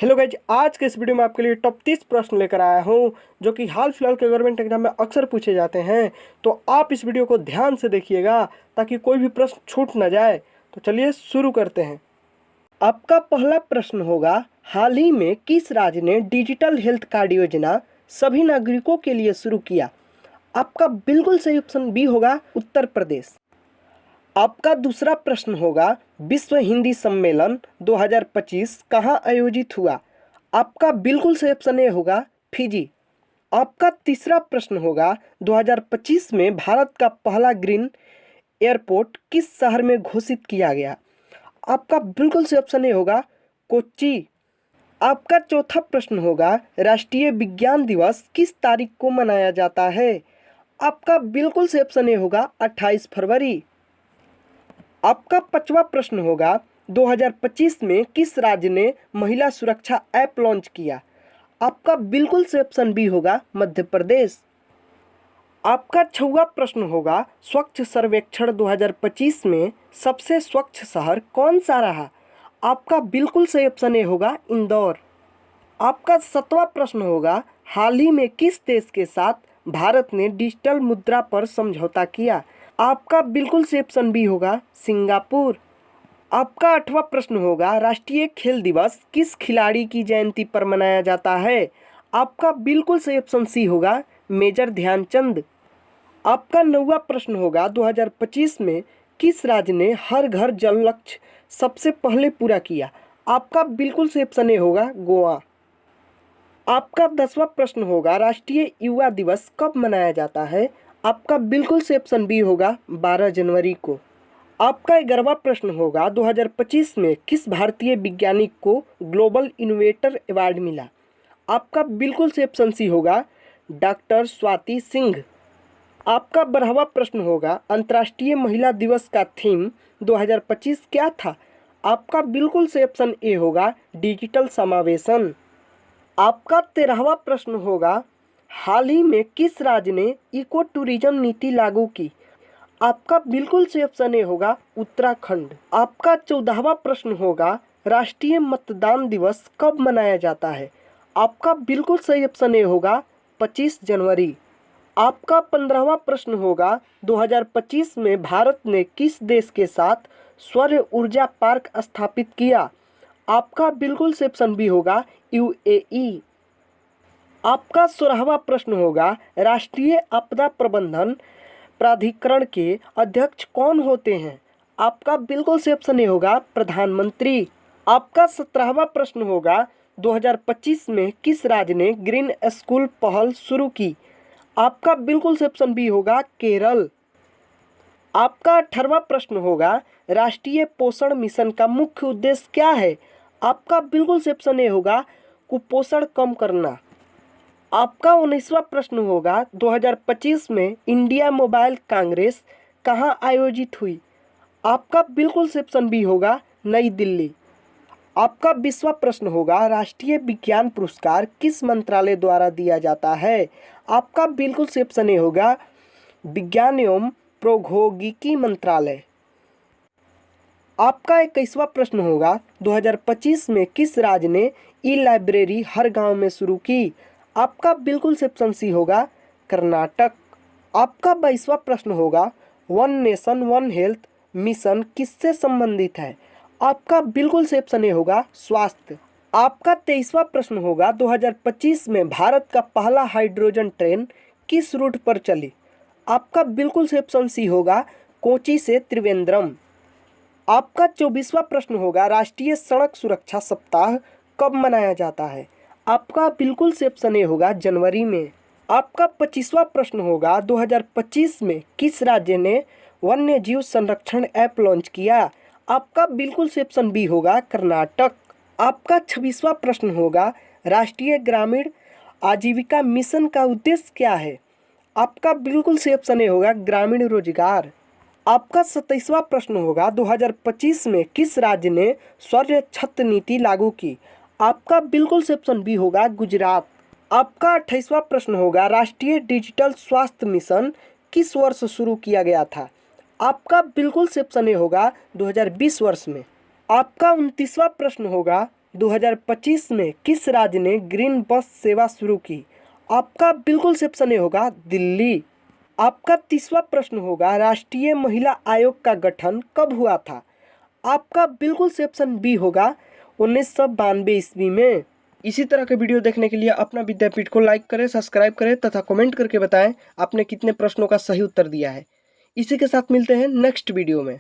Hello guys, आज के इस वीडियो में आपके लिए टॉप 30 प्रश्न लेकर आया हूं जो कि हाल फिलहाल के गवर्नमेंट एग्जाम में अक्सर पूछे जाते हैं। तो आप इस वीडियो को ध्यान से देखिएगा ताकि कोई भी प्रश्न छूट ना जाए। तो चलिए शुरू करते हैं। आपका पहला प्रश्न होगा, हाल ही में किस राज्य ने डिजिटल हेल्थ कार्ड योजना सभी नागरिकों के लिए शुरू किया? आपका बिल्कुल सही ऑप्शन बी होगा उत्तर प्रदेश। आपका दूसरा प्रश्न होगा, विश्व हिंदी सम्मेलन 2025 कहाँ आयोजित हुआ? आपका बिल्कुल सही ऑप्शन ए होगा फिजी। आपका तीसरा प्रश्न होगा, 2025 में भारत का पहला ग्रीन एयरपोर्ट किस शहर में घोषित किया गया? आपका बिल्कुल सही ऑप्शन ए होगा कोच्चि। आपका चौथा प्रश्न होगा, राष्ट्रीय विज्ञान दिवस किस तारीख को मनाया जाता है? आपका बिल्कुल सही ऑप्शन ए होगा 28 फरवरी। आपका पांचवा प्रश्न होगा, 2025 में किस राज्य ने महिला सुरक्षा ऐप लॉन्च किया? आपका बिल्कुल सही ऑप्शन बी होगा मध्य प्रदेश। आपका छठवां प्रश्न होगा, स्वच्छ सर्वेक्षण 2025 में सबसे स्वच्छ शहर कौन सा रहा? आपका बिल्कुल सही ऑप्शन ए होगा इंदौर। आपका सातवां प्रश्न होगा, हाल ही में किस देश के साथ भारत ने डिजिटल मुद्रा पर समझौता किया? आपका बिल्कुल सही ऑप्शन बी होगा सिंगापुर। आपका आठवां प्रश्न होगा, राष्ट्रीय खेल दिवस किस खिलाड़ी की जयंती पर मनाया जाता है? आपका बिल्कुल सही ऑप्शन सी होगा मेजर ध्यानचंद। आपका नौवां प्रश्न होगा, 2025 में किस राज्य ने हर घर जल लक्ष्य सबसे पहले पूरा किया? आपका बिल्कुल सही ऑप्शन ए होगा गोवा। आपका 10वां प्रश्न होगा, राष्ट्रीय युवा दिवस कब मनाया जाता है? आपका बिल्कुल सही ऑप्शन बी होगा 12 जनवरी को। आपका 11वां प्रश्न होगा, 2025 में किस भारतीय वैज्ञानिक को ग्लोबल इनोवेटर अवार्ड मिला? आपका बिल्कुल सही ऑप्शन सी होगा डॉक्टर स्वाति सिंह। आपका 12वां प्रश्न होगा, अंतर्राष्ट्रीय महिला दिवस का थीम 2025 क्या था? आपका बिल्कुल सही ऑप्शन ए होगा डिजिटल समावेशन। आपका 13वां प्रश्न होगा, हाल ही में किस राज्य ने इको टूरिज्म नीति लागू की? आपका बिल्कुल सही ऑप्शन ए होगा उत्तराखंड। आपका 14वां प्रश्न होगा, राष्ट्रीय मतदान दिवस कब मनाया जाता है? आपका बिल्कुल सही ऑप्शन ए होगा 25 जनवरी। आपका 15वां प्रश्न होगा, 2025 में भारत ने किस देश के साथ सौर ऊर्जा पार्क स्थापित किया? आपका बिल्कुल सही ऑप्शन बी होगा यूएई। आपका 16वां प्रश्न होगा, राष्ट्रीय आपदा प्रबंधन प्राधिकरण के अध्यक्ष कौन होते हैं? आपका बिल्कुल सही ऑप्शन ए होगा प्रधानमंत्री। आपका 17वां प्रश्न होगा, 2025 में किस राज्य ने ग्रीन स्कूल पहल शुरू की? आपका बिल्कुल सही ऑप्शन बी होगा केरल। आपका 18वां प्रश्न होगा, राष्ट्रीय पोषण मिशन का मुख्य उद्देश्य क्या है? आपका बिल्कुल सही ऑप्शन ए होगा कुपोषण कम करना। आपका 19वां प्रश्न होगा, 2025 में इंडिया मोबाइल कांग्रेस कहाँ आयोजित हुई? आपका बिल्कुल सही ऑप्शन बी होगा नई दिल्ली। आपका 20वां प्रश्न होगा, राष्ट्रीय विज्ञान पुरस्कार किस मंत्रालय द्वारा दिया जाता है? आपका बिल्कुल सही ऑप्शन ए होगा विज्ञान एवं प्रौद्योगिकी मंत्रालय। आपका 21वां प्रश्न होगा, 2025 में किस राज्य ने ई लाइब्रेरी हर गांव में शुरू की? आपका बिल्कुल सही ऑप्शन सी होगा कर्नाटक। आपका 22वां प्रश्न होगा, one nation one health mission किससे संबंधित है? आपका बिल्कुल सही ऑप्शन ए होगा स्वास्थ्य। आपका 23वां प्रश्न होगा, 2025 में भारत का पहला हाइड्रोजन ट्रेन किस रूट पर चली? आपका बिल्कुल सही ऑप्शन सी होगा कोच्चि से त्रिवेंद्रम। आपका 24वां प्रश्न होगा, राष्ट्रीय सड़क सुरक्षा सप्ताह कब मनाया जाता है? आपका बिल्कुल सही ऑप्शन ए होगा जनवरी में। आपका 25वां प्रश्न होगा, 2025 में किस राज्य ने वन्य जीव संरक्षण ऐप लॉन्च किया? आपका बिल्कुल सही ऑप्शन बी होगा कर्नाटक। आपका 26वां प्रश्न होगा, राष्ट्रीय ग्रामीण आजीविका मिशन का उद्देश्य क्या है? आपका बिल्कुल सही ऑप्शन ए होगा ग्रामीण रोजगार। आपका 27वां प्रश्न होगा, 2025 में किस राज्य ने सौर छत नीति लागू की? आपका बिल्कुल सही ऑप्शन बी होगा गुजरात। आपका 28वां प्रश्न होगा, राष्ट्रीय डिजिटल स्वास्थ्य मिशन किस वर्ष शुरू किया गया था? आपका बिल्कुल सही ऑप्शन ए होगा 2020 वर्ष में। आपका 29वां प्रश्न होगा, 2025 में किस राज्य ने ग्रीन बस सेवा शुरू की? आपका बिल्कुल से ऑप्शन ए होगा दिल्ली। आपका 30वां प्रश्न होगा राष्ट्रीय महिला आयोग का गठन कब हुआ था? आपका बिल्कुल से ऑप्शन बी होगा 1992 ईस्वी में। इसी तरह के वीडियो देखने के लिए अपना विद्यापीठ को लाइक करें, सब्सक्राइब करें तथा कमेंट करके बताएं आपने कितने प्रश्नों का सही उत्तर दिया है। इसी के साथ मिलते हैं नेक्स्ट वीडियो में।